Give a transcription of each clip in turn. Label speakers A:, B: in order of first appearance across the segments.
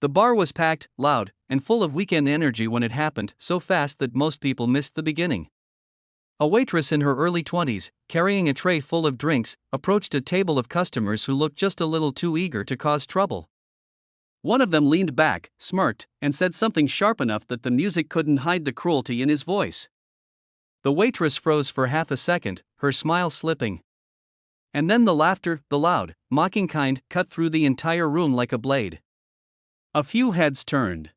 A: The bar was packed, loud, and full of weekend energy when it happened, so fast that most people missed the beginning. A waitress in her early 20s, carrying a tray full of drinks, approached a table of customers who looked just a little too eager to cause trouble. One of them leaned back, smirked, and said something sharp enough that the music couldn't hide the cruelty in his voice. The waitress froze for half a second, her smile slipping. And then the laughter, the loud, mocking kind, cut through the entire room like a blade. A few heads turned.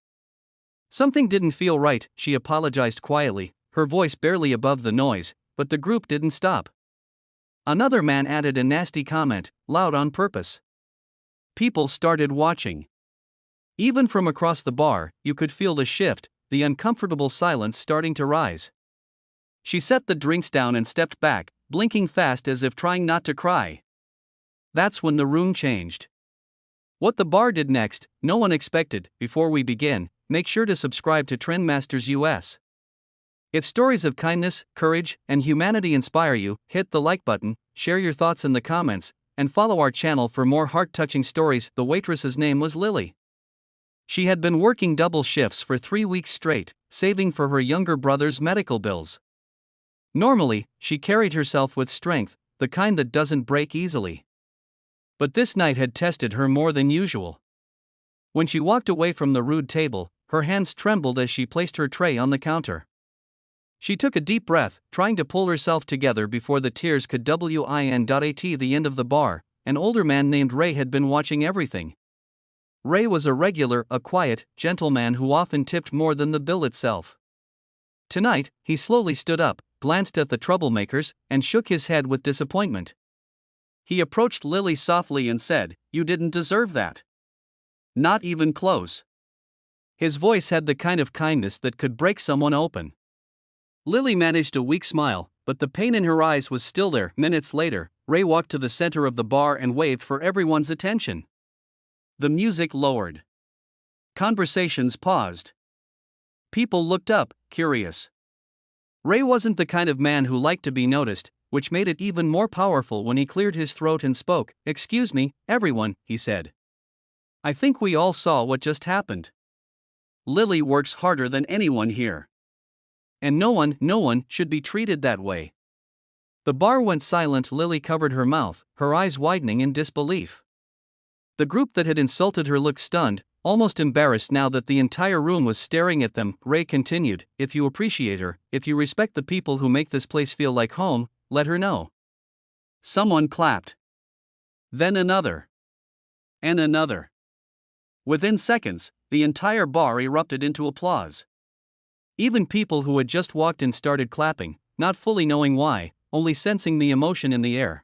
A: Something didn't feel right, she apologized quietly, her voice barely above the noise, but the group didn't stop. Another man added a nasty comment, loud on purpose. People started watching. Even from across the bar, you could feel the shift, the uncomfortable silence starting to rise. She set the drinks down and stepped back, blinking fast as if trying not to cry. That's when the room changed. What the bar did next, no one expected. Before we begin, make sure to subscribe to TrendMasters US. If stories of kindness, courage, and humanity inspire you, hit the like button, share your thoughts in the comments, and follow our channel for more heart-touching stories. The waitress's name was Lily. She had been working double shifts for 3 weeks straight, saving for her younger brother's medical bills. Normally, she carried herself with strength, the kind that doesn't break easily. But this night had tested her more than usual. When she walked away from the rude table, her hands trembled as she placed her tray on the counter. She took a deep breath, trying to pull herself together before the tears could win. At the end of the bar, an older man named Ray had been watching everything. Ray was a regular, a quiet, gentle man who often tipped more than the bill itself. Tonight, he slowly stood up, glanced at the troublemakers, and shook his head with disappointment. He approached Lily softly and said, "You didn't deserve that. Not even close." His voice had the kind of kindness that could break someone open. Lily managed a weak smile, but the pain in her eyes was still there. Minutes later, Ray walked to the center of the bar and waved for everyone's attention. The music lowered. Conversations paused. People looked up, curious. Ray wasn't the kind of man who liked to be noticed, which made it even more powerful when he cleared his throat and spoke. "Excuse me, everyone," he said. "I think we all saw what just happened. Lily works harder than anyone here. And no one should be treated that way." The bar went silent. Lily covered her mouth, her eyes widening in disbelief. The group that had insulted her looked stunned, almost embarrassed now that the entire room was staring at them. Ray continued, "If you appreciate her, if you respect the people who make this place feel like home, let her know." Someone clapped. Then another. And another. Within seconds, the entire bar erupted into applause. Even people who had just walked in started clapping, not fully knowing why, only sensing the emotion in the air.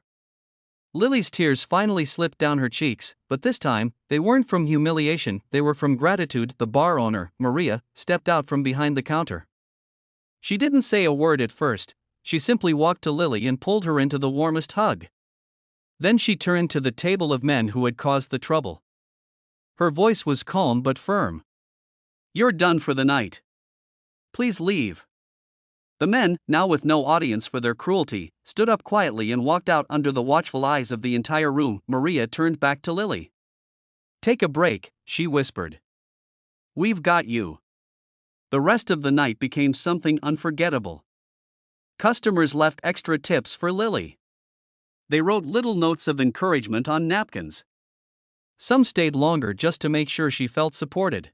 A: Lily's tears finally slipped down her cheeks, but this time, they weren't from humiliation, they were from gratitude. The bar owner, Maria, stepped out from behind the counter. She didn't say a word at first, she simply walked to Lily and pulled her into the warmest hug. Then she turned to the table of men who had caused the trouble. Her voice was calm but firm. "You're done for the night. Please leave." The men, now with no audience for their cruelty, stood up quietly and walked out under the watchful eyes of the entire room. Maria turned back to Lily. "Take a break," she whispered. "We've got you." The rest of the night became something unforgettable. Customers left extra tips for Lily. They wrote little notes of encouragement on napkins. Some stayed longer just to make sure she felt supported.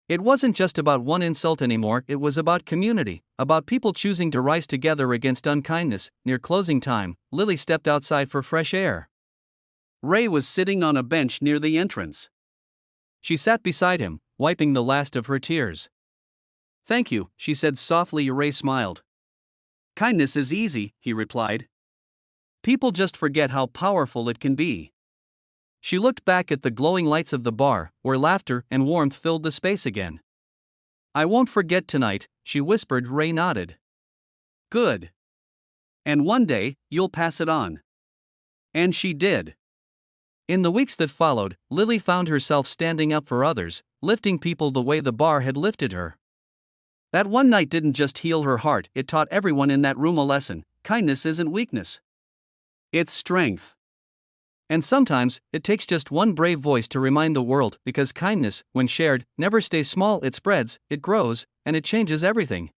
A: It wasn't just about one insult anymore, it was about community, about people choosing to rise together against unkindness. Near closing time, Lily stepped outside for fresh air. Ray was sitting on a bench near the entrance. She sat beside him, wiping the last of her tears. "Thank you," she said softly. Ray smiled. "Kindness is easy," he replied. "People just forget how powerful it can be." She looked back at the glowing lights of the bar, where laughter and warmth filled the space again. "I won't forget tonight," she whispered. Ray nodded. "Good. And one day, you'll pass it on." And she did. In the weeks that followed, Lily found herself standing up for others, lifting people the way the bar had lifted her. That one night didn't just heal her heart, it taught everyone in that room a lesson: kindness isn't weakness. It's strength. And sometimes, it takes just one brave voice to remind the world, because kindness, when shared, never stays small, it spreads, it grows, and it changes everything.